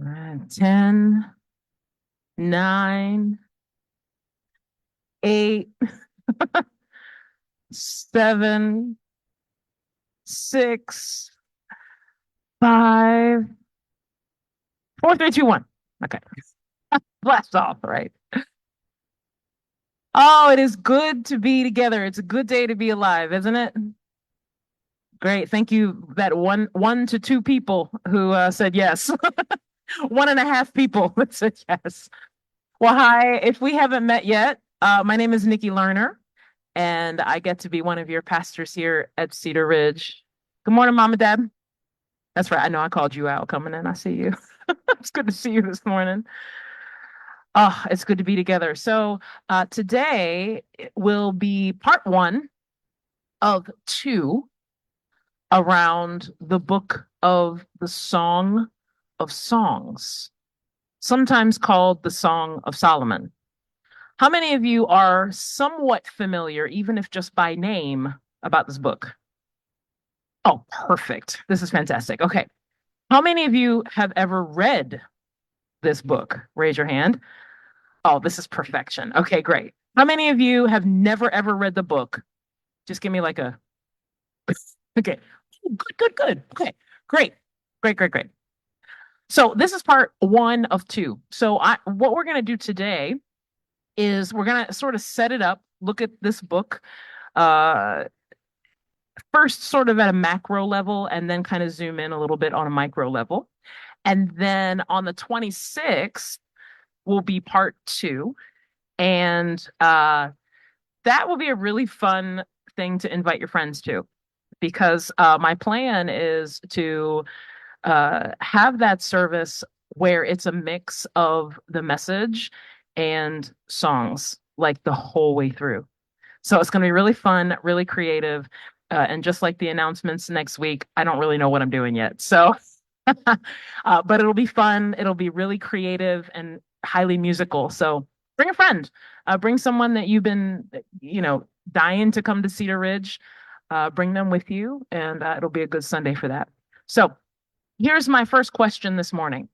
10, 9, 8, 7, 6, 5, 4, 3, 2, 1. Okay. Blast off, right? Oh, it is good to be together. It's a good day to be alive, isn't it? Great. Thank you, that one to two people who said yes. One and a half people that said yes. Well, hi. If we haven't met yet, my name is Nikki Lerner, and I get to be one of your pastors here at Cedar Ridge. Good morning, Mom and Dad. That's right. I know I called you out coming in. I see you. It's good to see you this morning. Oh, it's good to be together. So today will be part one of two around the book of the Song of Songs, sometimes called the Song of Solomon. How many of you are somewhat familiar, even if just by name, about this book? Oh, perfect. This is fantastic. Okay. How many of you have ever read this book? Raise your hand. Oh, this is perfection. Okay, great. How many of you have never ever read the book? Just give me like a okay. Good, good, good. Okay, great. Great, great, great. So this is part one of two. So what we're gonna do today is we're gonna sort of set it up, look at this book, uh, first sort of at a macro level, and then kind of zoom in a little bit on a micro level. And then on the 26th will be part two. And that will be a really fun thing to invite your friends to because my plan is to have that service where it's a mix of the message and songs like the whole way through. So it's going to be really fun, really creative. And just like the announcements next week, I don't really know what I'm doing yet. So, but it'll be fun. It'll be really creative and highly musical. So bring a friend, bring someone that you've been, dying to come to Cedar Ridge. Bring them with you, and it'll be a good Sunday for that. So here's my first question this morning.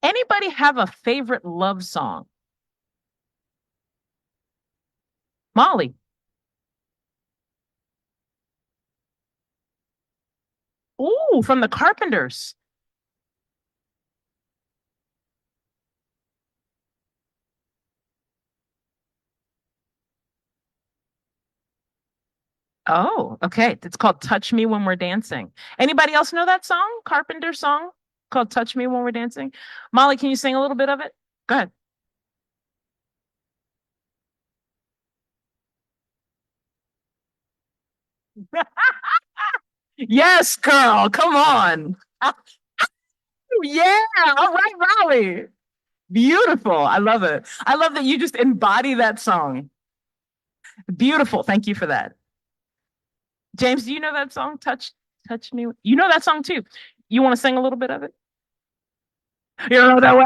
Anybody have a favorite love song? Molly. Ooh, from the Carpenters. Oh, okay. It's called Touch Me When We're Dancing. Anybody else know that song? Carpenter song called Touch Me When We're Dancing? Molly, can you sing a little bit of it? Go ahead. Yes, girl. Come on. Yeah. All right, Molly. Beautiful. I love it. I love that you just embody that song. Beautiful. Thank you for that. James, do you know that song? Touch Me. You know that song too. You want to sing a little bit of it? You don't know that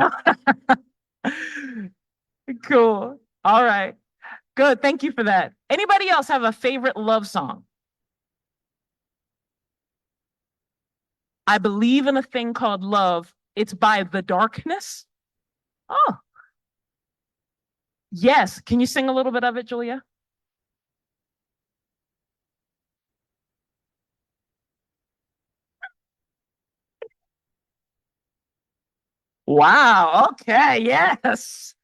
well? Cool. All right. Good. Thank you for that. Anybody else have a favorite love song? I believe in a thing called love. It's by The Darkness. Oh, yes. Can you sing a little bit of it, Julia? Wow. Okay. Yes.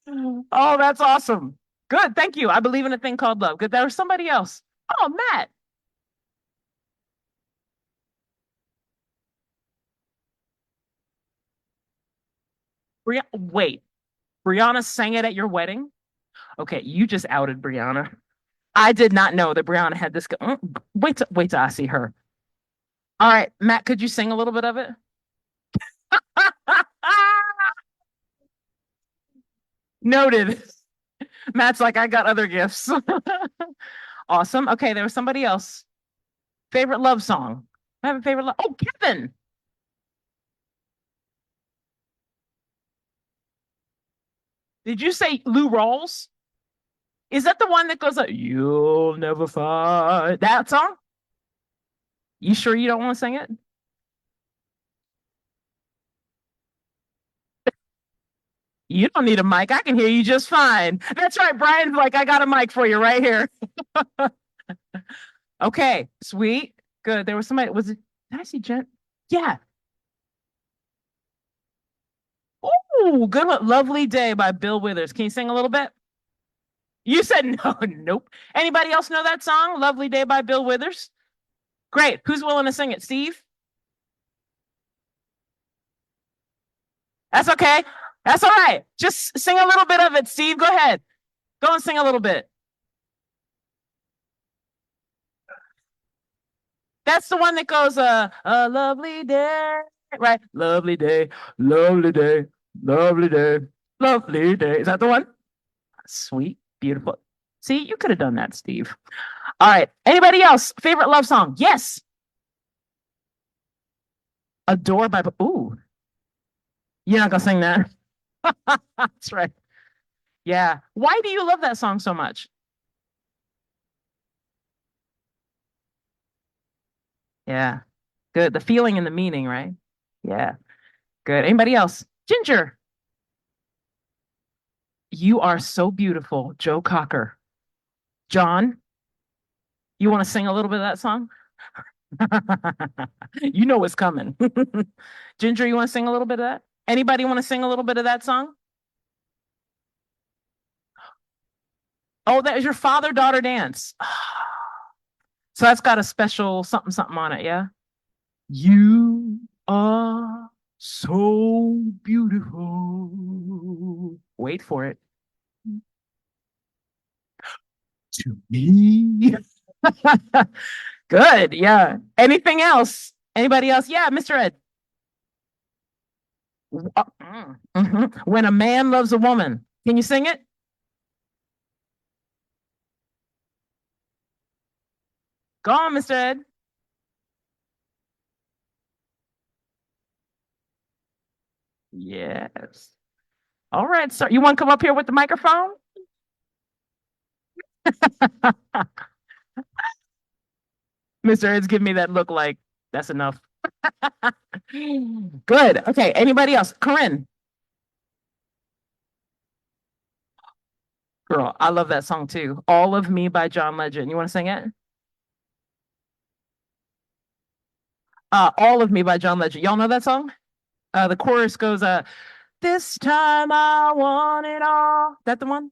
Oh, that's awesome. Good. Thank you. I believe in a thing called love. Good. There was somebody else. Oh, Matt. Wait. Brianna sang it at your wedding? Okay, you just outed Brianna. I did not know that Brianna had this. Wait till I see her. All right, Matt, could you sing a little bit of it? Noted. Matt's like, I got other gifts. Awesome. Okay, there was somebody else. Favorite love song. I have a favorite love. Oh, Kevin. Did you say Lou Rawls? Is that the one that goes like, "You'll never find" that song? You sure you don't want to sing it? You don't need a mic. I can hear you just fine. That's right. Brian's like, I got a mic for you right here. Okay, sweet. Good. There was somebody, was it, did I see Jen? Yeah. Oh, good one. Lovely Day by Bill Withers. Can you sing a little bit? You said no, nope. Anybody else know that song? Lovely Day by Bill Withers? Great. Who's willing to sing it? Steve? That's okay. That's all right. Just sing a little bit of it, Steve. Go ahead. Go and sing a little bit. That's the one that goes, a lovely day, right? Lovely day, lovely day, lovely day, lovely day. Is that the one? Sweet, beautiful. See, you could have done that, Steve. All right. Anybody else? Favorite love song? Yes. Adore by, ooh, you're not gonna sing that. That's right. Yeah. Why do you love that song so much? Yeah. Good. The feeling and the meaning, right? Yeah. Good. Anybody else? Ginger, you are so beautiful. Joe Cocker. John, you want to sing a little bit of that song? You know what's coming. Ginger, you want to sing a little bit of that? Anybody want to sing a little bit of that song? Oh, that is your father-daughter dance. So that's got a special something something on it, yeah? You are so beautiful. Wait for it. To me. Good. Yeah. Anything else? Anybody else? Yeah, Mr. Ed. When a man loves a woman. Can you sing it? Go on, Mr. Ed. Yes. All right, sir. You want to come up here with the microphone? Mr. Ed's giving me that look like that's enough. Good. Okay. Anybody else? Corinne. Girl, I love that song too. All of Me by John Legend. You want to sing it? All of Me by John Legend. Y'all know that song? The chorus goes, this time I want it all. That the one?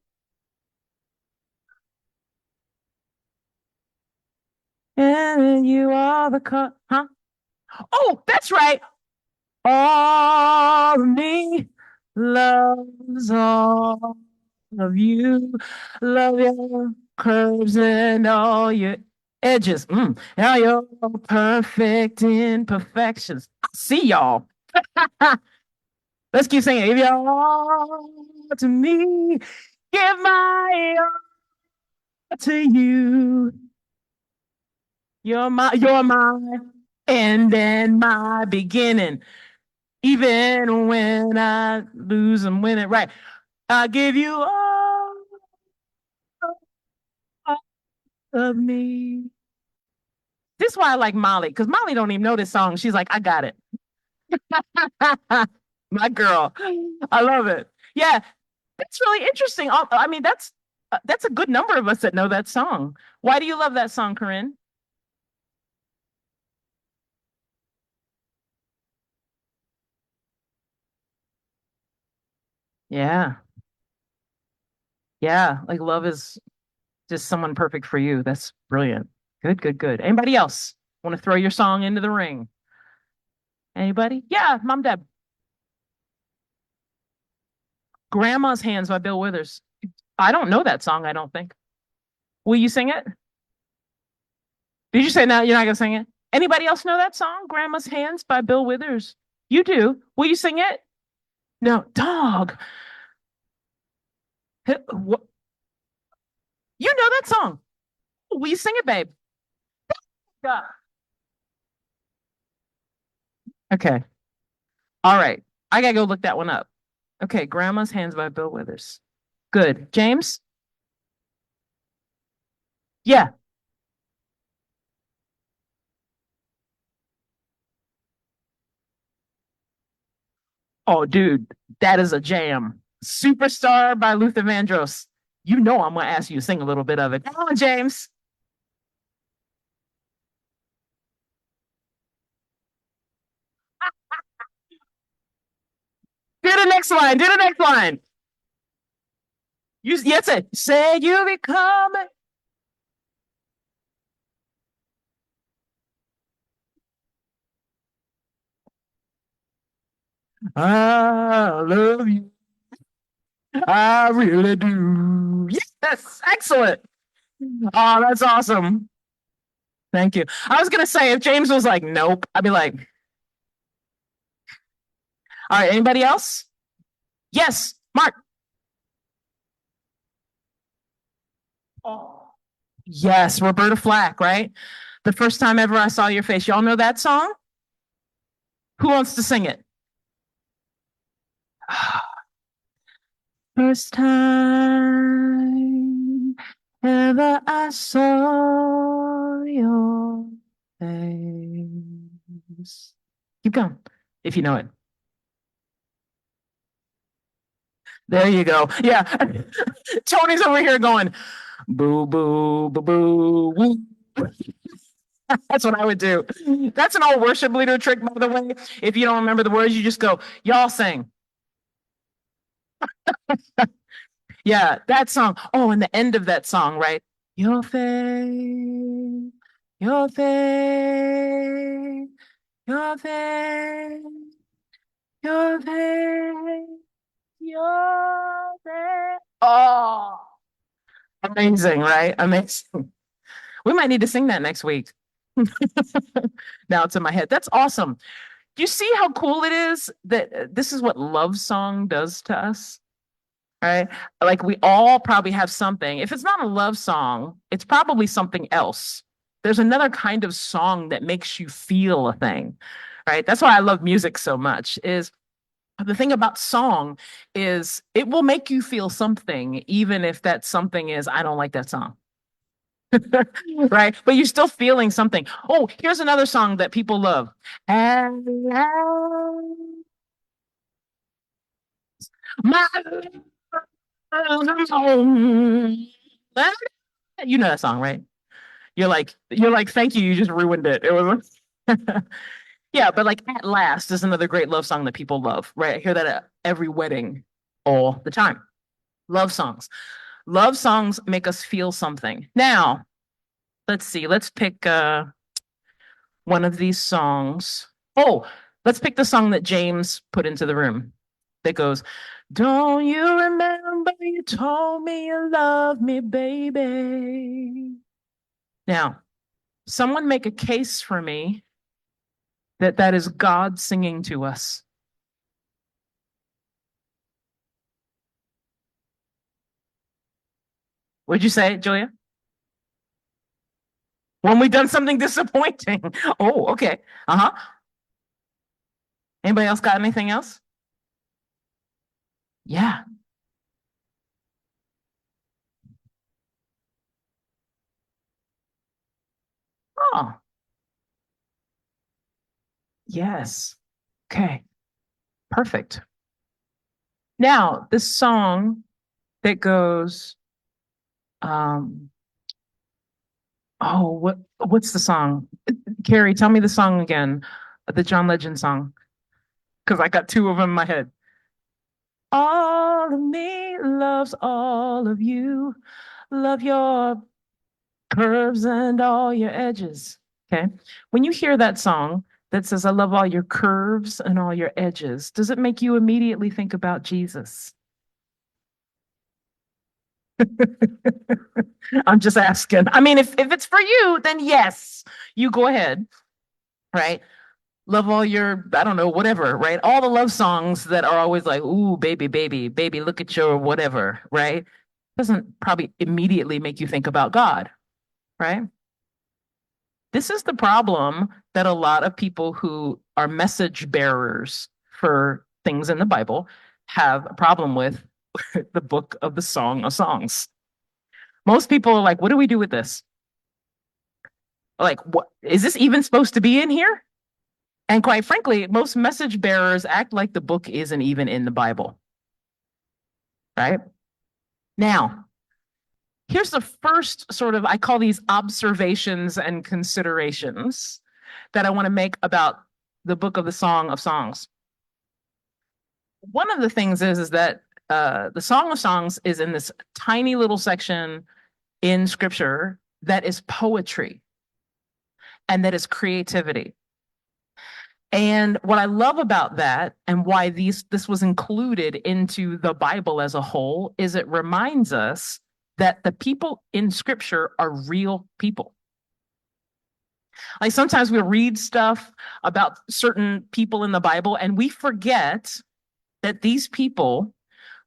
And you are the huh? Oh, that's right. All of me loves all of you. Love your curves and all your edges. Now your perfect imperfections. I see y'all. Let's keep singing. If you're all to me, give my all to you. You're my end and my beginning. Even when I lose and win it, right? I give you all of me. This is why I like Molly, because Molly don't even know this song. She's like, I got it. My girl. I love it. Yeah, that's really interesting. I mean, that's a good number of us that know that song. Why do you love that song, Corinne? Yeah. Yeah. Like love is just someone perfect for you. That's brilliant. Good, good, good. Anybody else want to throw your song into the ring? Anybody? Yeah, Mom Deb. Grandma's Hands by Bill Withers. I don't know that song, I don't think. Will you sing it? Did you say no, you're not gonna sing it? Anybody else know that song? Grandma's Hands by Bill Withers. You do. Will you sing it? No, dog. What? You know that song. Will you sing it, babe? Yeah. Okay. All right. I gotta go look that one up. Okay, Grandma's Hands by Bill Withers. Good. James? Yeah. Oh, dude, that is a jam. Superstar by Luther Vandross. You know I'm gonna ask you to sing a little bit of it. Come on, James. Do the next line. Do the next line. You yes it. Say you become. I love you. I really do. Yes, excellent. Oh, that's awesome. Thank you. I was gonna say if James was like, nope, I'd be like, all right, anybody else? Yes, Mark. Oh. Yes, Roberta Flack, right? The first time ever I saw your face. Y'all know that song? Who wants to sing it? First time ever I saw your face. Keep going if you know it. There you go. Yeah. Tony's over here going, boo, boo, boo, boo, woo. That's what I would do. That's an old worship leader trick, by the way. If you don't remember the words, you just go, y'all sing. Yeah, that song. Oh, and the end of that song, right? Your face, your face, your face, your face, your face. Oh, amazing, right? Amazing. We might need to sing that next week. Now it's in my head. That's awesome. Do you see how cool it is that this is what love song does to us? Right? Like we all probably have something. If it's not a love song, it's probably something else. There's another kind of song that makes you feel a thing, right? That's why I love music so much. Is the thing about song is it will make you feel something, even if that something is I don't like that song. Right? But you're still feeling something. Oh, here's another song that people love. And my you know that song, right? You're like, thank you, you just ruined it. It was yeah, but like At Last is another great love song that people love, right? I hear that at every wedding all the time. Love songs. Love songs make us feel something. Now, let's see. Let's pick one of these songs. Oh, let's pick the song that James put into the room that goes, don't you remember you told me you love me, baby? Now, someone make a case for me that that is God singing to us. Would you say it, Julia? When we've done something disappointing. Oh, okay. Uh-huh. Anybody else got anything else? Yeah. Oh, yes. Okay. Perfect. Now, this song that goes, um, oh, what's the song? Carrie, tell me the song again, the John Legend song, because I got two of them in my head. All of me loves all of you. Love your curves and all your edges. Okay. When you hear that song that says, I love all your curves and all your edges, does it make you immediately think about Jesus? I'm just asking. I mean, if it's for you, then yes, you go ahead, right? Love all your, I don't know, whatever, right? All the love songs that are always like, ooh, baby, baby, baby, look at your whatever, right? Doesn't probably immediately make you think about God, right? This is the problem that a lot of people who are message bearers for things in the Bible have a problem with the book of the Song of Songs. Most people are like, what do we do with this? Like, what is this even supposed to be in here? And quite frankly, most message bearers act like the book isn't even in the Bible. right? Now, here's the first sort of, I call these observations and considerations that I want to make about the book of the Song of Songs. One of the things is that the Song of Songs is in this tiny little section in scripture that is poetry and that is creativity. And what I love about that and why this was included into the Bible as a whole is it reminds us that the people in scripture are real people. Like sometimes we read stuff about certain people in the Bible and we forget that these people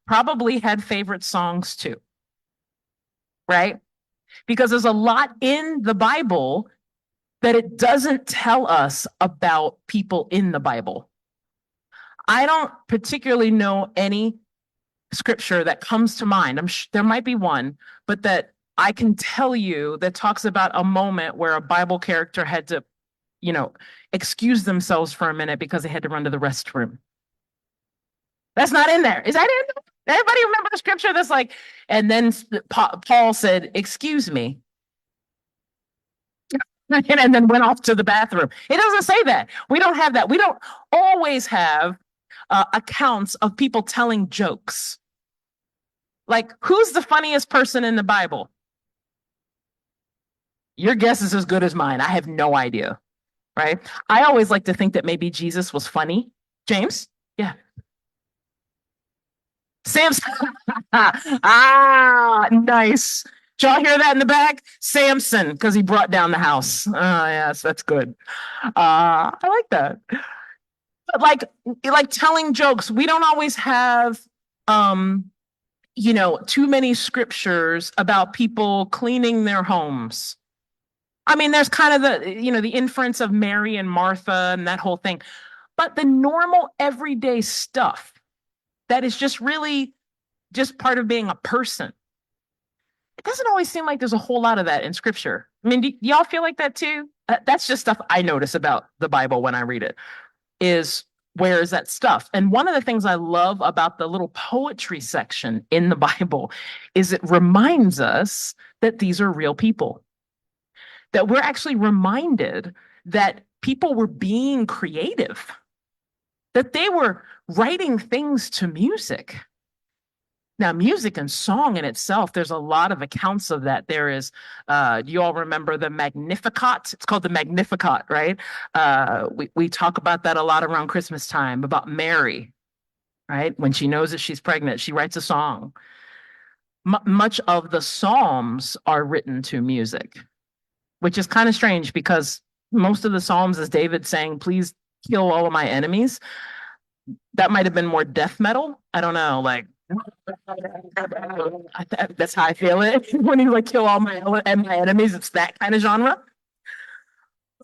probably had favorite songs too, right? Because there's a lot in the Bible that it doesn't tell us about people in the Bible. I don't particularly know any scripture that comes to mind. There might be one, but that I can tell you that talks about a moment where a Bible character had to, you know, excuse themselves for a minute because they had to run to the restroom. That's not in there. Is that in there? Everybody remember the scripture that's like, and then Paul said, "Excuse me," and then went off to the bathroom. It doesn't say that. We don't have that. We don't always have accounts of people telling jokes. Like, who's the funniest person in the Bible? Your guess is as good as mine. I have no idea, right? I always like to think that maybe Jesus was funny. James? Yeah. Samson. Ah, nice. Did y'all hear that in the back? Samson, because he brought down the house. Oh, yes, that's good. I like that. But like telling jokes, we don't always have too many scriptures about people cleaning their homes. I mean, there's kind of the inference of Mary and Martha and that whole thing. But the normal everyday stuff that is just really just part of being a person. It doesn't always seem like there's a whole lot of that in scripture. I mean, do y'all feel like that too? That's just stuff I notice about the Bible when I read it, is where is that stuff? And one of the things I love about the little poetry section in the Bible is it reminds us that these are real people, that we're actually reminded that people were being creative, that they were writing things to music. Now, music and song in itself, there's a lot of accounts of that. There is, you all remember the Magnificat? It's called the Magnificat, right? We talk about that a lot around Christmas time, about Mary, right? When she knows that she's pregnant, she writes a song. Much of the Psalms are written to music, which is kind of strange because most of the Psalms is David saying, please kill all of my enemies. That might have been more death metal. I don't know. Like, that's how I feel it. When you like kill all my enemies, it's that kind of genre.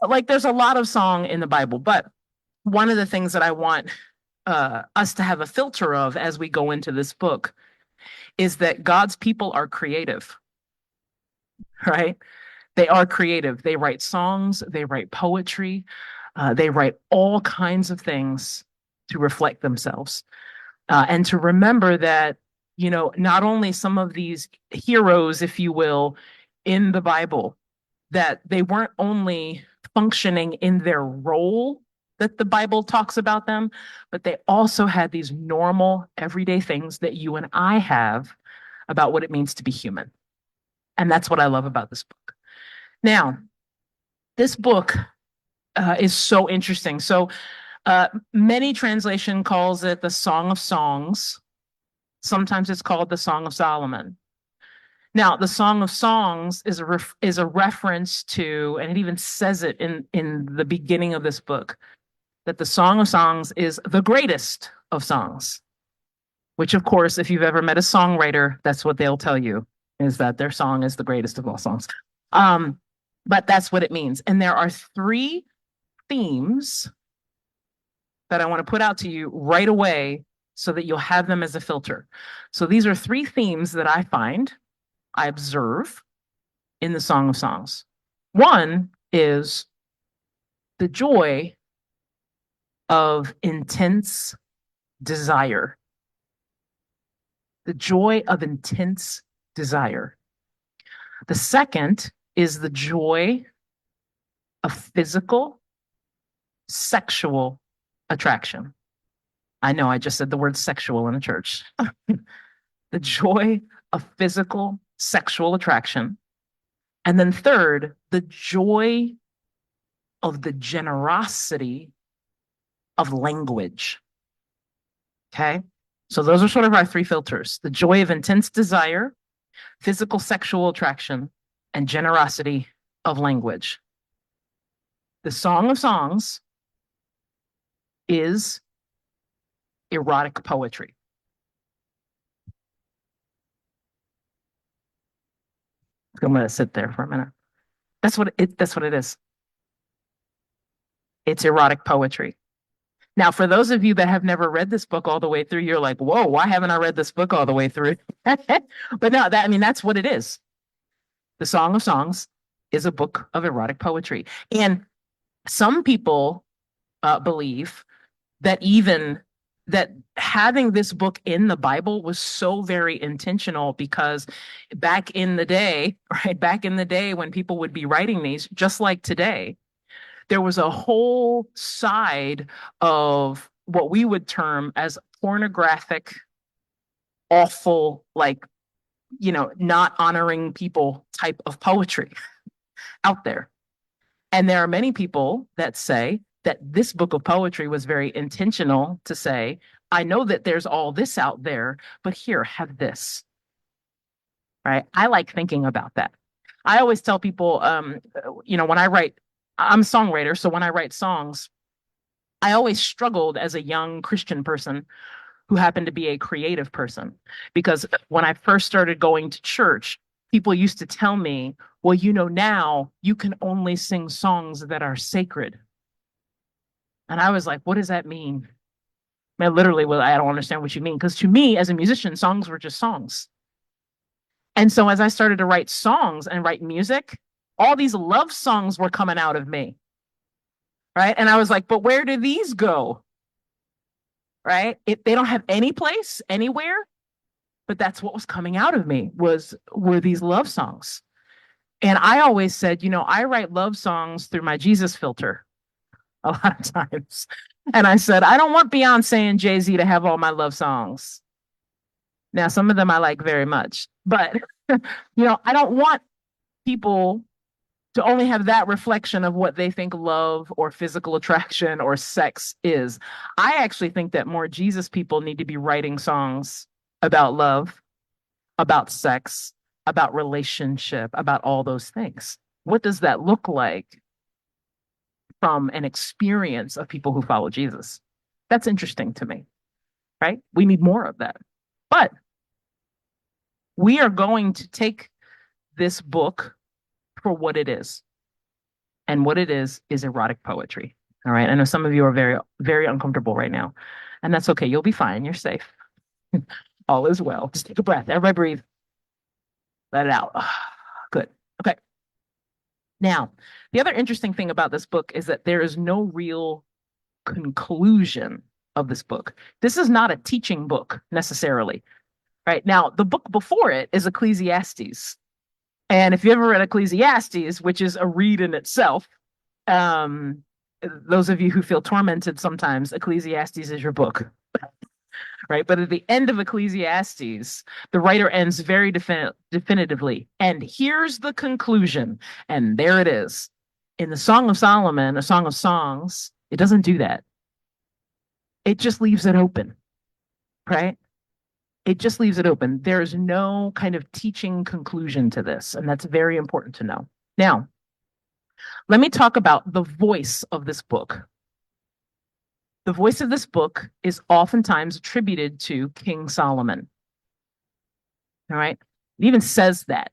But like, there's a lot of song in the Bible, but one of the things that I want us to have a filter of as we go into this book is that God's people are creative, right? They are creative. They write songs, they write poetry, they write all kinds of things to reflect themselves. And to remember that, not only some of these heroes, if you will, in the Bible, that they weren't only functioning in their role that the Bible talks about them, but they also had these normal, everyday things that you and I have about what it means to be human. And that's what I love about this book. Now, this book is so interesting. So, many translation calls it the Song of Songs. Sometimes it's called the Song of Solomon. Now, the Song of Songs is a reference to, and it even says it in the beginning of this book, that the Song of Songs is the greatest of songs. Which, of course, if you've ever met a songwriter, that's what they'll tell you, is that their song is the greatest of all songs. But that's what it means. And there are three themes that I want to put out to you right away so that you'll have them as a filter. So these are three themes that I observe in the Song of Songs. One is the joy of intense desire. the joy of intense desire. The second is the joy of physical, sexual attraction. I know I just said the word sexual in a church. The joy of physical, sexual attraction. And then third, the joy of the generosity of language. Okay. So those are sort of our three filters: the joy of intense desire, physical sexual attraction, and generosity of language. The Song of Songs is erotic poetry. I'm going to sit there for a minute. That's what it is. It's erotic poetry. Now, for those of you that have never read this book all the way through, you're like, whoa, why haven't I read this book all the way through? But no, that's what it is. The Song of Songs is a book of erotic poetry. And some people believe that even that having this book in the Bible was so very intentional because back in the day, right, back in the day when people would be writing these, just like today, there was a whole side of what we would term as pornographic, awful, like, not honoring people type of poetry out there. And there are many people that say that this book of poetry was very intentional to say, I know that there's all this out there, but here, have this. Right? I like thinking about that. I always tell people, when I write, I'm a songwriter, so when I write songs, I always struggled as a young Christian person who happened to be a creative person. Because when I first started going to church, people used to tell me, well, now you can only sing songs that are sacred. And I was like, what does that mean? I literally, well, I don't understand what you mean. Because to me, as a musician, songs were just songs. And so as I started to write songs and write music, all these love songs were coming out of me. Right. And I was like, but where do these go? Right. If they don't have any place anywhere, but that's what was coming out of me were these love songs. And I always said, I write love songs through my Jesus filter a lot of times. And I said, I don't want Beyonce and Jay-Z to have all my love songs. Now, some of them I like very much, but I don't want people to only have that reflection of what they think love or physical attraction or sex is. I actually think that more Jesus people need to be writing songs about love, about sex, about relationship, about all those things. What does that look like from an experience of people who follow Jesus? That's interesting to me, right? We need more of that. But we are going to take this book for what it is. And what it is erotic poetry. All right. I know some of you are very, very uncomfortable right now. And that's okay. You'll be fine. You're safe. All is well. Just take a breath. Everybody breathe. Let it out. Good. Okay. Now, the other interesting thing about this book is that there is no real conclusion of this book. This is not a teaching book necessarily. Right. Now, the book before it is Ecclesiastes. And if you ever read Ecclesiastes, which is a read in itself, those of you who feel tormented sometimes, Ecclesiastes is your book, right? But at the end of Ecclesiastes, the writer ends very definitively. And here's the conclusion. And there it is. In the Song of Solomon, a Song of Songs, it doesn't do that. It just leaves it open, right? It just leaves it open. There's no kind of teaching conclusion to this, and that's very important to know. Now, let me talk about the voice of this book. The voice of this book is oftentimes attributed to King Solomon. All right? It even says that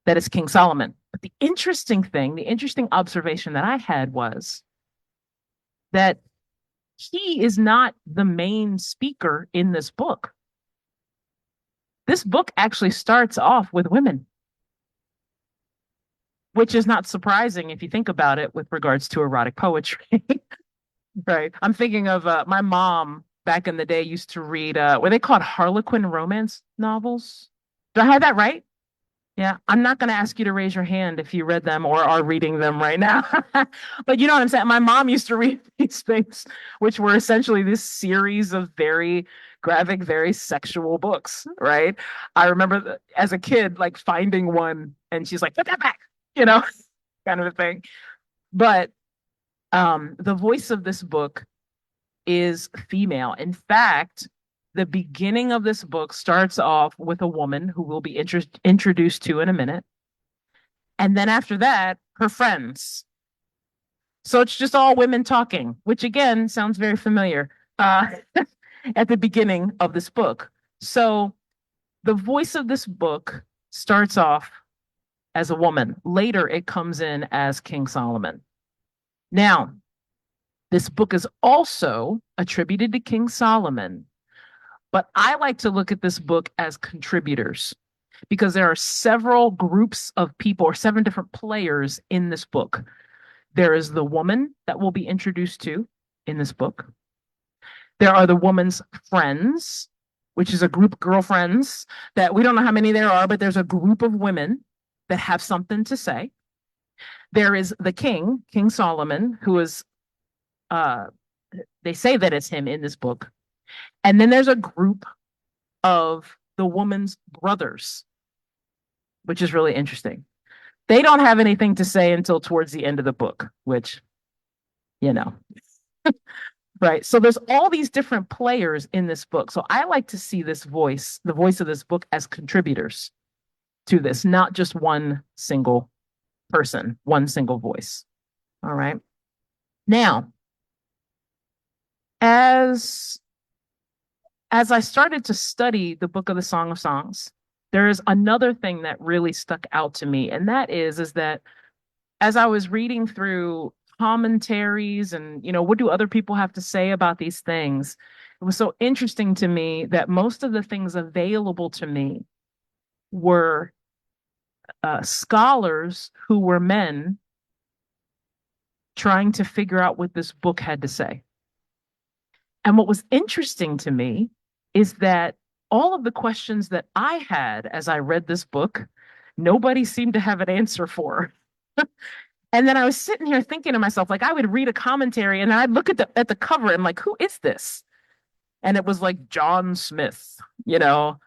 it's King Solomon. But the interesting observation that I had was that he is not the main speaker in this book. This book actually starts off with women, which is not surprising if you think about it with regards to erotic poetry. Right. I'm thinking of my mom back in the day used to read were they called Harlequin romance novels? Do I have that right? Yeah, I'm not going to ask you to raise your hand if you read them or are reading them right now. But you know what I'm saying? My mom used to read these things, which were essentially this series of very graphic, very sexual books, right? I remember as a kid, like finding one and she's like, put that back, you know, kind of a thing. But the voice of this book is female. In fact, the beginning of this book starts off with a woman who we'll be introduced to in a minute. And then after that, her friends. So it's just all women talking, which again sounds very familiar at the beginning of this book. So the voice of this book starts off as a woman. Later, it comes in as King Solomon. Now, this book is also attributed to King Solomon, but I like to look at this book as contributors because there are several groups of people or seven different players in this book. There is the woman that we'll be introduced to in this book. There are the woman's friends, which is a group of girlfriends that we don't know how many there are, but there's a group of women that have something to say. There is the king, King Solomon, who is, they say that it's him in this book. And then there's a group of the woman's brothers, which is really interesting. They don't have anything to say until towards the end of the book, which, you know, right? So there's all these different players in this book. So I like to see this voice, the voice of this book, as contributors to this, not just one single person, one single voice. All right. Now, as I started to study the book of the Song of Songs, there is another thing that really stuck out to me, and that is that as I was reading through commentaries and, you know, what do other people have to say about these things, it was so interesting to me that most of the things available to me were scholars who were men trying to figure out what this book had to say. And what was interesting to me is that all of the questions that I had as I read this book, nobody seemed to have an answer for. And then I was sitting here thinking to myself, like I would read a commentary and then I'd look at the cover and like, who is this? And it was like John Smith, you know,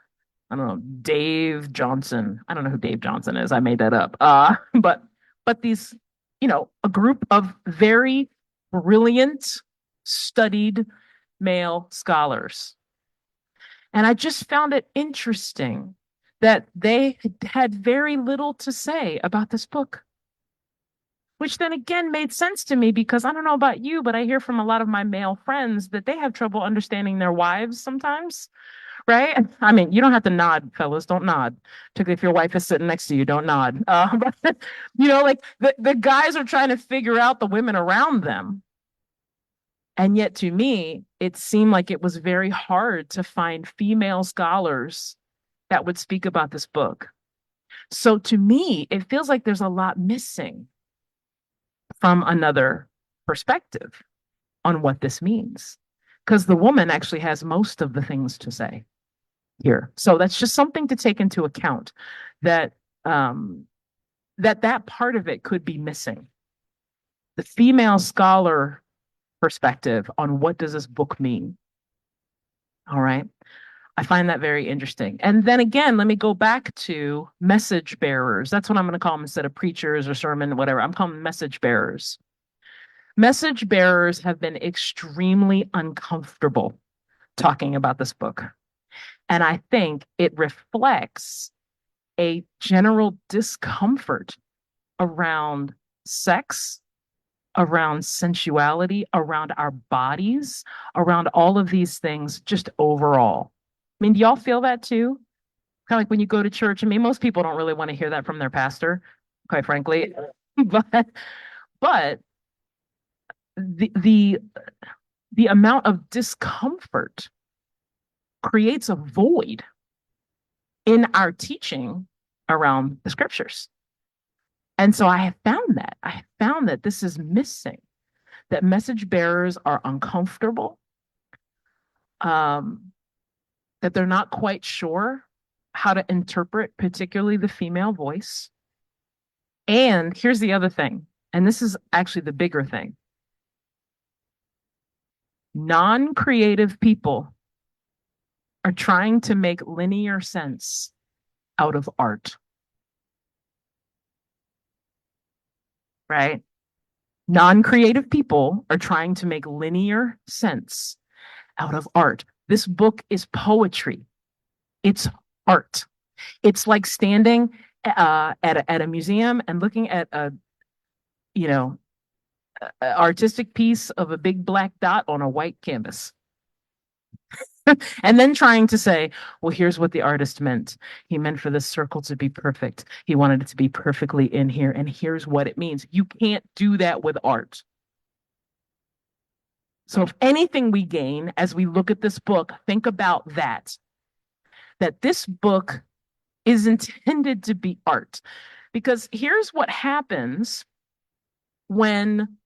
I don't know, Dave Johnson. I don't know who Dave Johnson is. I made that up. But these, you know, a group of very brilliant, studied male scholars. And I just found it interesting that they had very little to say about this book, which then again made sense to me because I don't know about you, but I hear from a lot of my male friends that they have trouble understanding their wives sometimes, right? I mean, you don't have to nod, fellas, don't nod. Particularly if your wife is sitting next to you, don't nod. But, you know, like the guys are trying to figure out the women around them. And yet to me, it seemed like it was very hard to find female scholars that would speak about this book. So to me, it feels like there's a lot missing from another perspective on what this means. Because the woman actually has most of the things to say here. So that's just something to take into account that that part of it could be missing. The female scholar perspective on what does this book mean. All right. I find that very interesting. And then again, let me go back to message bearers. That's what I'm going to call them instead of preachers or sermon, whatever. I'm calling them message bearers. Message bearers have been extremely uncomfortable talking about this book. And I think it reflects a general discomfort around sex, around sensuality, around our bodies, around all of these things, just overall. I mean, do y'all feel that too? Kind of like when you go to church. I mean, most people don't really want to hear that from their pastor, quite frankly. But the amount of discomfort creates a void in our teaching around the scriptures. And so I have found that this is missing, that message bearers are uncomfortable. um, that they're not quite sure how to interpret, particularly the female voice. And here's the other thing, and this is actually the bigger thing. Non-creative people are trying to make linear sense out of art, right? Non-creative people are trying to make linear sense out of art. This book is poetry. It's art. It's like standing at a museum and looking at you know, a artistic piece of a big black dot on a white canvas. And then trying to say, well, here's what the artist meant. He meant for this circle to be perfect. He wanted it to be perfectly in here. And here's what it means. You can't do that with art. So if anything we gain as we look at this book, think about that this book is intended to be art. Because here's what happens when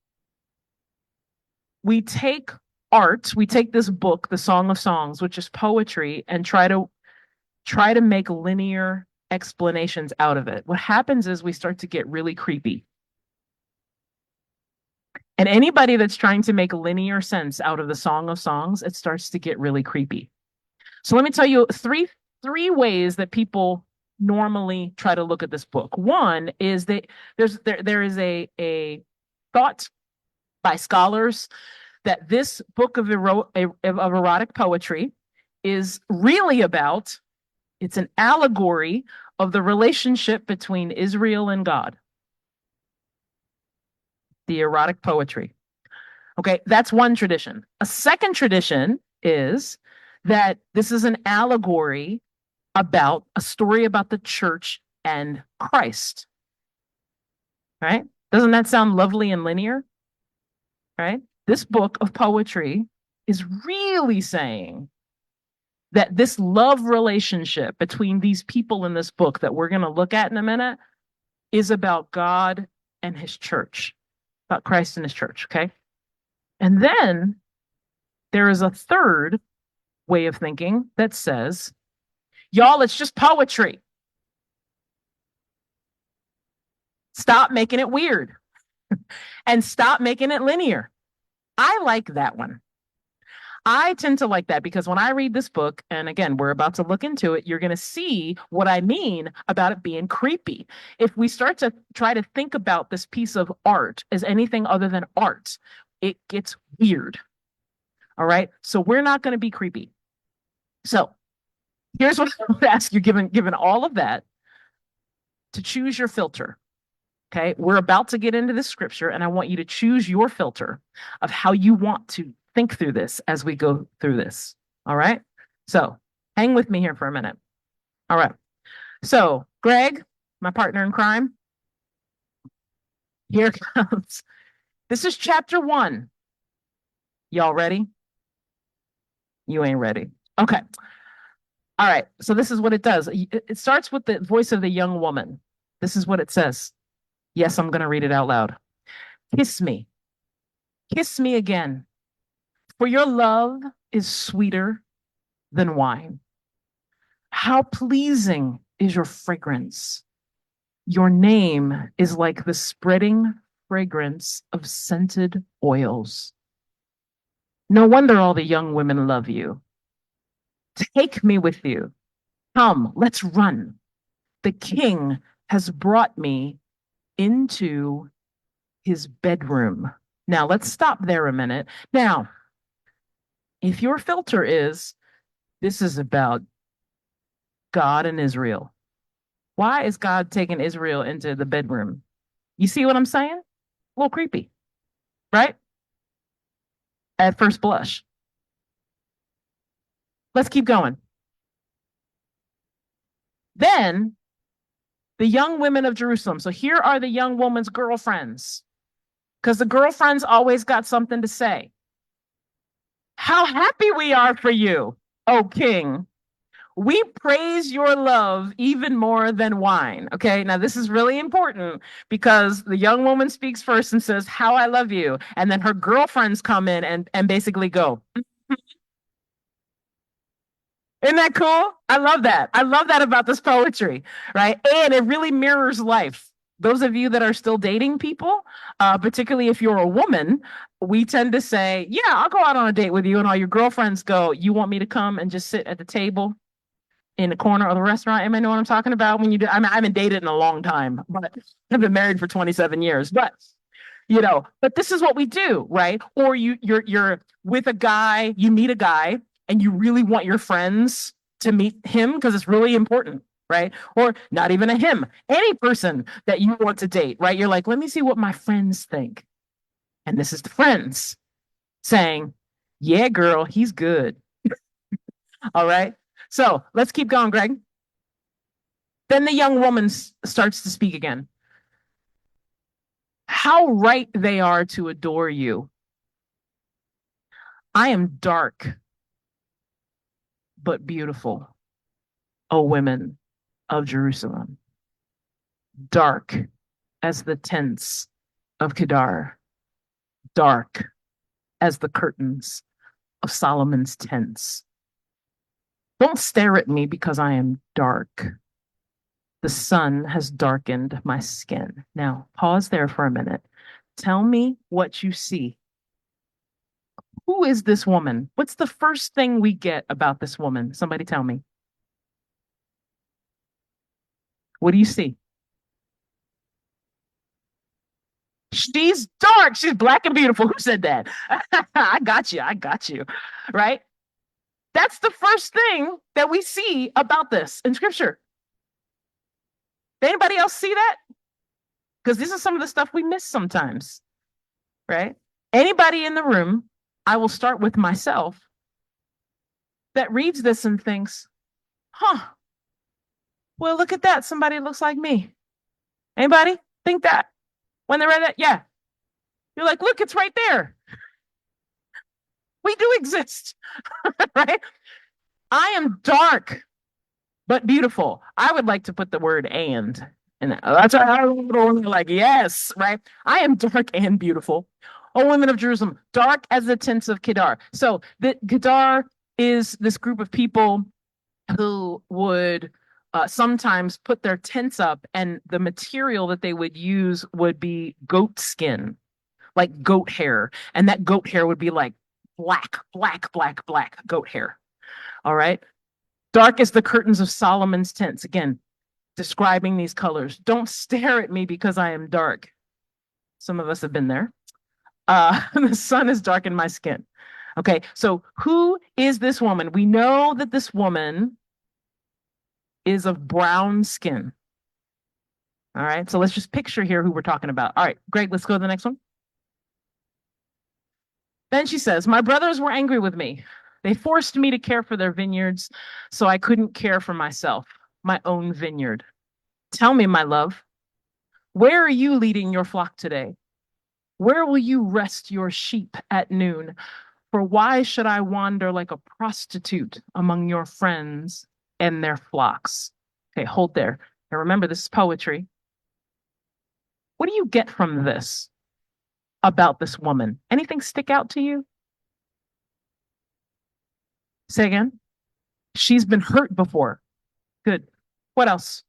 we take art, we take this book, the Song of Songs, which is poetry, and try to make linear explanations out of it. What happens is we start to get really creepy. And anybody that's trying to make linear sense out of the Song of Songs, it starts to get really creepy. So let me tell you three ways that people normally try to look at this book. One is that there is a thought by scholars that this book of erotic poetry is really about, it's an allegory of the relationship between Israel and God. The erotic poetry. Okay, that's one tradition. A second tradition is that this is an allegory about a story about the church and Christ. Right? Doesn't that sound lovely and linear? Right? This book of poetry is really saying that this love relationship between these people in this book that we're going to look at in a minute is about God and his church, about Christ and his church, okay? And then there is a third way of thinking that says, y'all, it's just poetry. Stop making it weird and stop making it linear. I like that one. I tend to like that because when I read this book, and again, we're about to look into it, you're going to see what I mean about it being creepy. If we start to try to think about this piece of art as anything other than art, it gets weird. All right. So we're not going to be creepy. So here's what I would ask you, given all of that, to choose your filter. Okay. We're about to get into the scripture, and I want you to choose your filter of how you want to think through this as we go through this. All right. So hang with me here for a minute. All right. So Greg, my partner in crime, here comes. This is chapter 1. Y'all ready? You ain't ready. Okay. All right. So this is what it does. It starts with the voice of the young woman. This is what it says. Yes, I'm going to read it out loud. Kiss me. Kiss me again. For your love is sweeter than wine. How pleasing is your fragrance. Your name is like the spreading fragrance of scented oils. No wonder all the young women love you. Take me with you. Come, let's run. The king has brought me into his bedroom. Now, let's stop there a minute. Now, if your filter is, this is about God and Israel, why is God taking Israel into the bedroom? You see what I'm saying? A little creepy, right? At first blush. Let's keep going. Then the young women of Jerusalem. So here are the young woman's girlfriends, because the girlfriends always got something to say. How happy we are for you, O king. We praise your love even more than wine. Okay, now this is really important because the young woman speaks first and says, how I love you. And then her girlfriends come in and basically go, Isn't that cool? I love that. I love that about this poetry, right? And it really mirrors life. Those of you that are still dating people, particularly if you're a woman, we tend to say, yeah, I'll go out on a date with you. And all your girlfriends go, you want me to come and just sit at the table in the corner of the restaurant? Anybody know what I'm talking about? When you do, I mean, I haven't dated in a long time, but I've been married for 27 years. But but this is what we do, right? Or you're with a guy, you meet a guy, and you really want your friends to meet him because it's really important, right? Or not even a him, any person that you want to date, right? You're like, let me see what my friends think. And this is the friends saying, yeah, girl, he's good. All right. So let's keep going, Greg. Then the young woman starts to speak again. How right they are to adore you. I am dark, but beautiful, O women of Jerusalem, dark as the tents of Kedar, dark as the curtains of Solomon's tents. Don't stare at me because I am dark. The sun has darkened my skin. Now, pause there for a minute. Tell me what you see. Who is this woman? What's the first thing we get about this woman? Somebody tell me. What do you see? She's dark. She's black and beautiful. Who said that? I got you. I got you. Right? That's the first thing that we see about this in scripture. Did anybody else see that? Because this is some of the stuff we miss sometimes, right? Anybody in the room, I will start with myself, that reads this and thinks, huh, well, look at that. Somebody looks like me. Anybody think that when they read that? Yeah. You're like, look, it's right there. We do exist, right? I am dark, but beautiful. I would like to put the word and in that. That's why I would like, yes, right? I am dark and beautiful. O women of Jerusalem, dark as the tents of Kedar. So the Kedar is this group of people who would sometimes put their tents up, and the material that they would use would be goat skin, like goat hair. And that goat hair would be like black, black, black, black goat hair. All right. Dark as the curtains of Solomon's tents. Again, describing these colors. Don't stare at me because I am dark. Some of us have been there. The sun has darkened my skin. Okay, so who is this woman? We know that this woman is of brown skin. All right, so let's just picture here who we're talking about. All right, Greg, let's go to the next one. Then she says, my brothers were angry with me. They forced me to care for their vineyards, so I couldn't care for myself, my own vineyard. Tell me, my love, where are you leading your flock today? Where will you rest your sheep at noon? For why should I wander like a prostitute among your friends and their flocks? Okay, hold there. Now remember, this is poetry. What do you get from this about this woman? Anything stick out to you? Say again. She's been hurt before. Good. What else?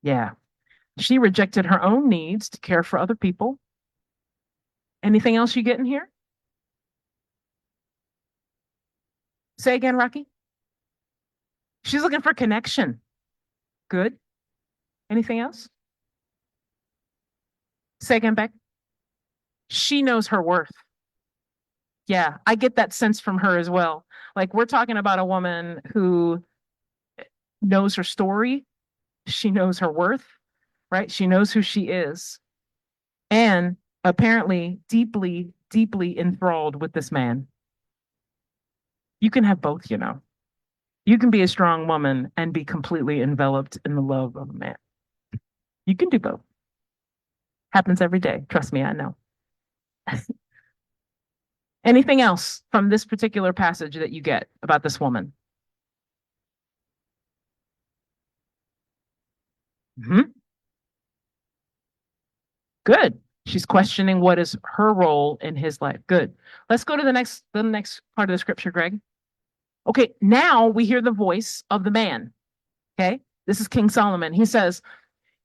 Yeah. She rejected her own needs to care for other people. Anything else you get in here? Say again, Rocky. She's looking for connection. Good. Anything else? Say again, Beck. She knows her worth. Yeah, I get that sense from her as well. Like we're talking about a woman who knows her story, she knows her worth, right? She knows who she is, and apparently deeply, deeply enthralled with this man. You can have both, you know. You can be a strong woman and be completely enveloped in the love of a man. You can do both. Happens every day. Trust me, I know. Anything else from this particular passage that you get about this woman? Mhm. Good. She's questioning what is her role in his life. Good. Let's go to the next part of the scripture, Greg. Okay, now we hear the voice of the man. Okay, this is King Solomon. He says,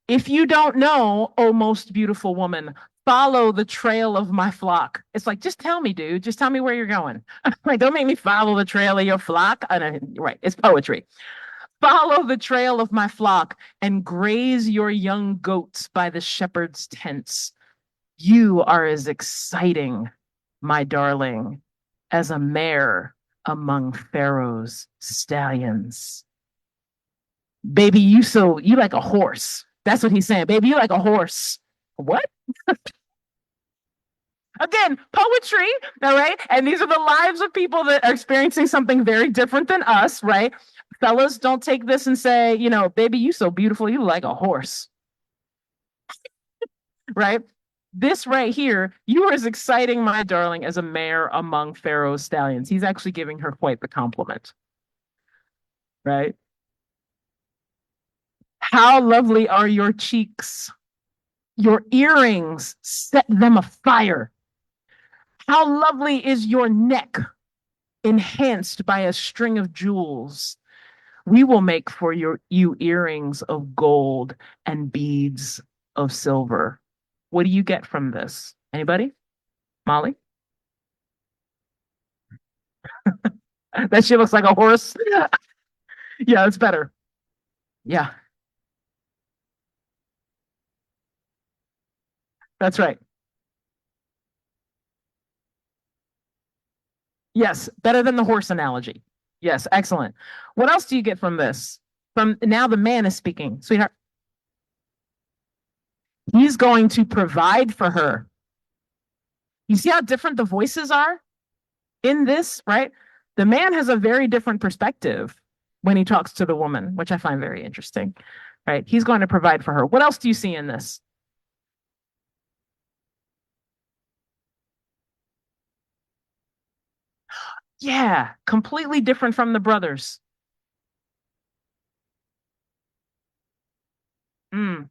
"If you don't know, O most beautiful woman, follow the trail of my flock." It's like, just tell me, dude. Just tell me where you're going. Like, don't make me follow the trail of your flock. Right, it's poetry. Follow the trail of my flock and graze your young goats by the shepherd's tents. You are as exciting, my darling, as a mare among Pharaoh's stallions. Baby, you like a horse. That's what he's saying. Baby, you like a horse. What? Again, poetry, all right? And these are the lives of people that are experiencing something very different than us, right? Fellas, don't take this and say, baby, you so beautiful, you like a horse, right? This right here, you are as exciting, my darling, as a mare among Pharaoh's stallions. He's actually giving her quite the compliment, right? How lovely are your cheeks. Your earrings set them afire. How lovely is your neck, enhanced by a string of jewels. We will make for you earrings of gold and beads of silver. What do you get from this? Anybody? Molly? That she looks like a horse. Yeah, it's better. Yeah, that's right. Yes, better than the horse analogy. Yes, excellent. What else do you get from this? From now the man is speaking. Sweetheart, he's going to provide for her. You see how different the voices are in this, right? The man has a very different perspective when he talks to the woman, which I find very interesting, right? He's going to provide for her. What else do you see in this? Yeah, completely different from the brothers. Mm,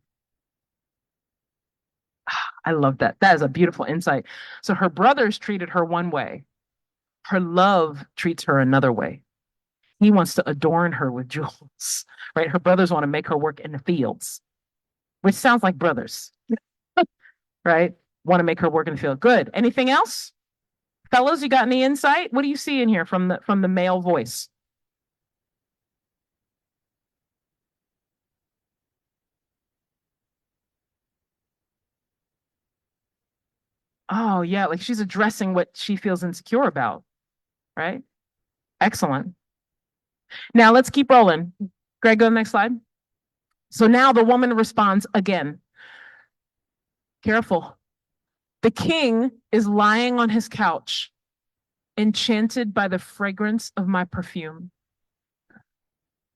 I love that. That is a beautiful insight. So her brothers treated her one way. Her love treats her another way. He wants to adorn her with jewels, right? Her brothers want to make her work in the fields, which sounds like brothers, right? Want to make her work in the field. Good. Anything else? Fellows, you got any insight? What do you see in here from the male voice? Oh, yeah, like she's addressing what she feels insecure about, right? Excellent. Now let's keep rolling. Greg, go to the next slide. So now the woman responds again. Careful. The king is lying on his couch, enchanted by the fragrance of my perfume.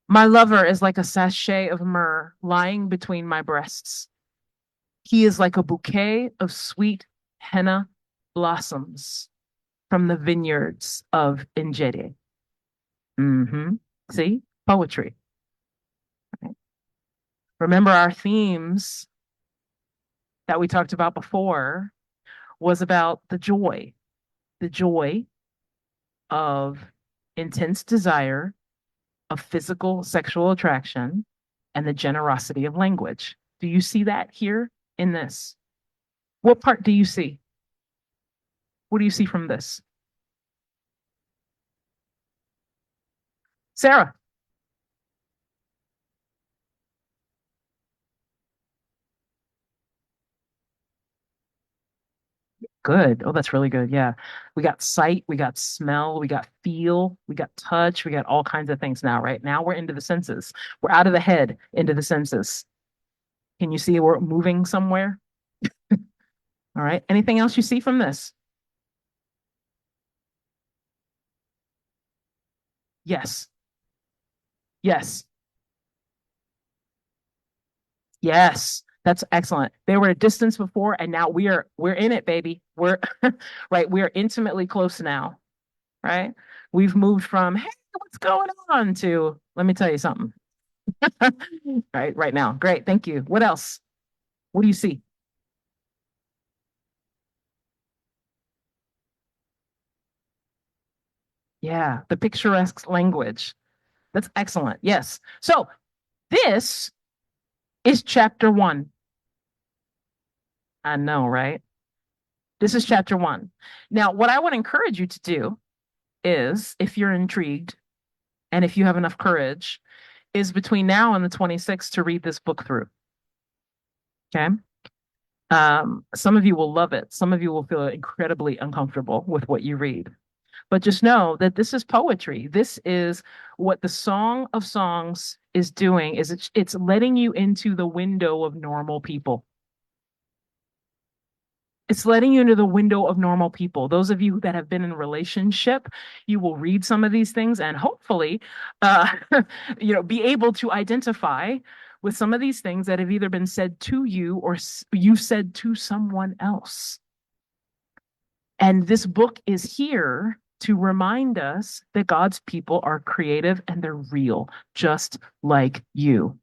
My lover is like a sachet of myrrh lying between my breasts. He is like a bouquet of sweet henna blossoms from the vineyards of Engedi. Mm-hmm. See? Poetry. Remember our themes that we talked about before was about the joy of intense desire, of physical sexual attraction, and the generosity of language. Do you see that here in this? What part do you see? What do you see from this? Sarah, good. Oh, that's really good. Yeah. We got sight, we got smell, we got feel, we got touch, we got all kinds of things now, right? Now we're into the senses. We're out of the head into the senses. Can you see we're moving somewhere? All right. Anything else you see from this? Yes. Yes. Yes. That's excellent. They were at a distance before, and now we're in it, baby. We're right. We are intimately close now, right? We've moved from, hey, what's going on, to let me tell you something. Right now. Great. Thank you. What else? What do you see? Yeah, the picturesque language. That's excellent. Yes. So this is chapter one. I know, right? This is chapter one. Now, what I would encourage you to do is, if you're intrigued and if you have enough courage, is between now and the 26th to read this book through. Okay. Some of you will love it. Some of you will feel incredibly uncomfortable with what you read. But just know that this is poetry. This is what the Song of Songs is doing, is it's letting you into the window of normal people. It's letting you into the window of normal people. Those of you that have been in a relationship, you will read some of these things and hopefully, uh, be able to identify with some of these things that have either been said to you or you said to someone else. And this book is here to remind us that God's people are creative and they're real, just like you.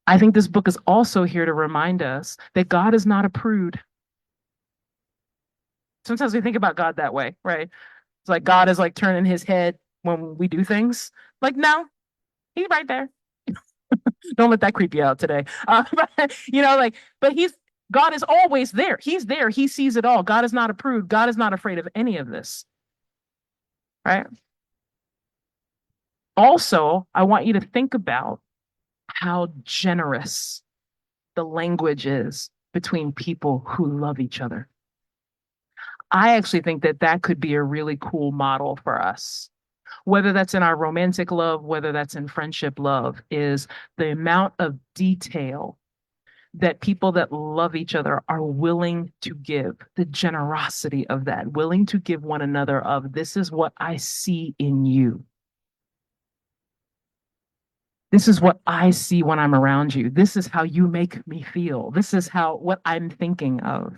I think this book is also here to remind us that God is not a prude. Sometimes we think about God that way, right? It's like God is like turning his head when we do things. Like, no, he's right there. Don't let that creep you out today. But God is always there. He's there. He sees it all. God is not a prude. God is not afraid of any of this, right? Also, I want you to think about how generous the language is between people who love each other. I actually think that that could be a really cool model for us. Whether that's in our romantic love, whether that's in friendship love, is the amount of detail that people that love each other are willing to give, the generosity of that, willing to give one another of this is what I see in you. This is what I see when I'm around you. This is how you make me feel. This is how what I'm thinking of.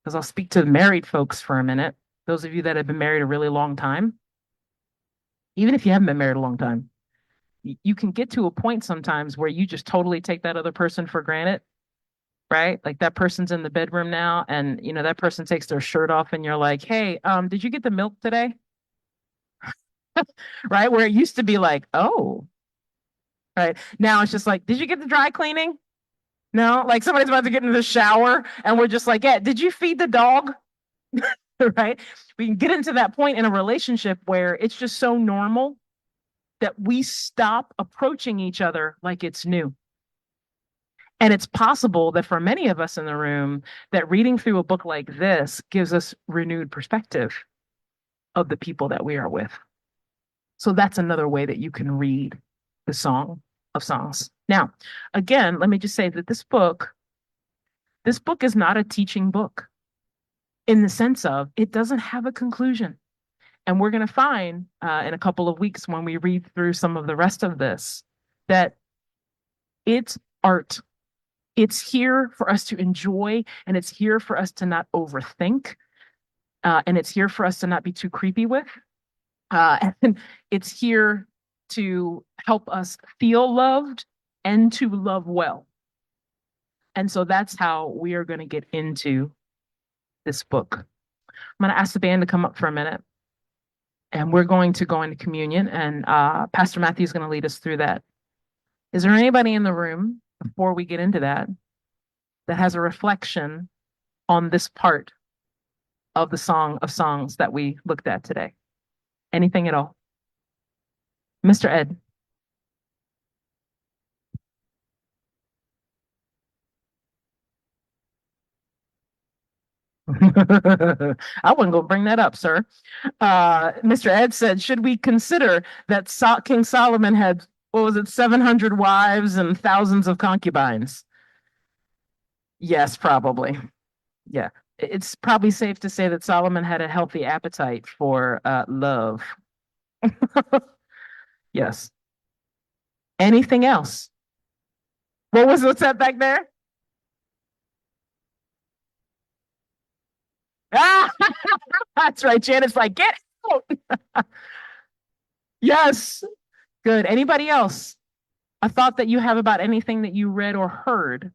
Because I'll speak to married folks for a minute. Those of you that have been married a really long time, even if you haven't been married a long time, you can get to a point sometimes where you just totally take that other person for granted, right? Like that person's in the bedroom now and that person takes their shirt off and you're like, "Hey, did you get the milk today?" Right? Where it used to be like, "Oh," right? Now it's just like, "Did you get the dry cleaning?" No, like somebody's about to get into the shower and we're just like, "Yeah, did you feed the dog?" Right? We can get into that point in a relationship where it's just so normal that we stop approaching each other like it's new. And it's possible that for many of us in the room, that reading through a book like this gives us renewed perspective of the people that we are with. So that's another way that you can read the Song of Songs. Now, again, let me just say that this book is not a teaching book in the sense of it doesn't have a conclusion. And we're going to find in a couple of weeks when we read through some of the rest of this that it's art. It's here for us to enjoy, and it's here for us to not overthink, and it's here for us to not be too creepy with. And it's here to help us feel loved and to love well. And so that's how we are going to get into this book. I'm going to ask the band to come up for a minute, and we're going to go into communion, and Pastor Matthew is going to lead us through that. Is there anybody in the room before we get into that that has a reflection on this part of the Song of Songs that we looked at today? Anything at all? Mr. Ed. I wasn't going to bring that up, sir. Mr. Ed said, should we consider that King Solomon had, what was it, 700 wives and thousands of concubines? Yes, probably. Yeah. It's probably safe to say that Solomon had a healthy appetite for love. Yes. Anything else? What's that back there? Ah, that's right. Janet's like, get out. Yes. Good. Anybody else? A thought that you have about anything that you read or heard?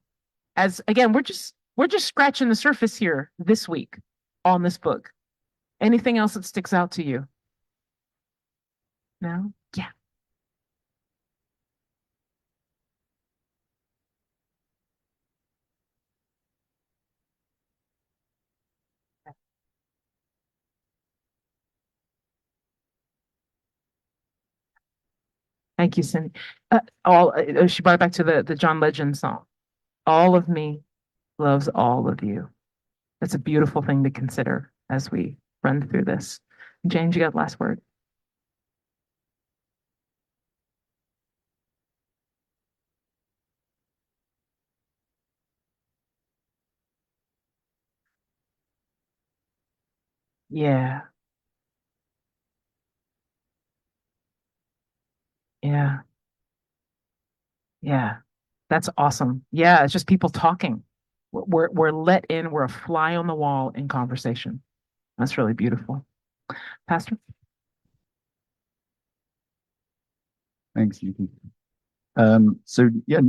As again, we're just scratching the surface here this week on this book. Anything else that sticks out to you? No? Yeah. Thank you, Cindy. She brought it back to the John Legend song. All of me loves all of you. That's a beautiful thing to consider as we run through this. James, you got the last word. Yeah, yeah, yeah. That's awesome. Yeah, it's just people talking. We're let in. We're a fly on the wall in conversation. That's really beautiful. Pastor? Thanks, Yuki. So yeah,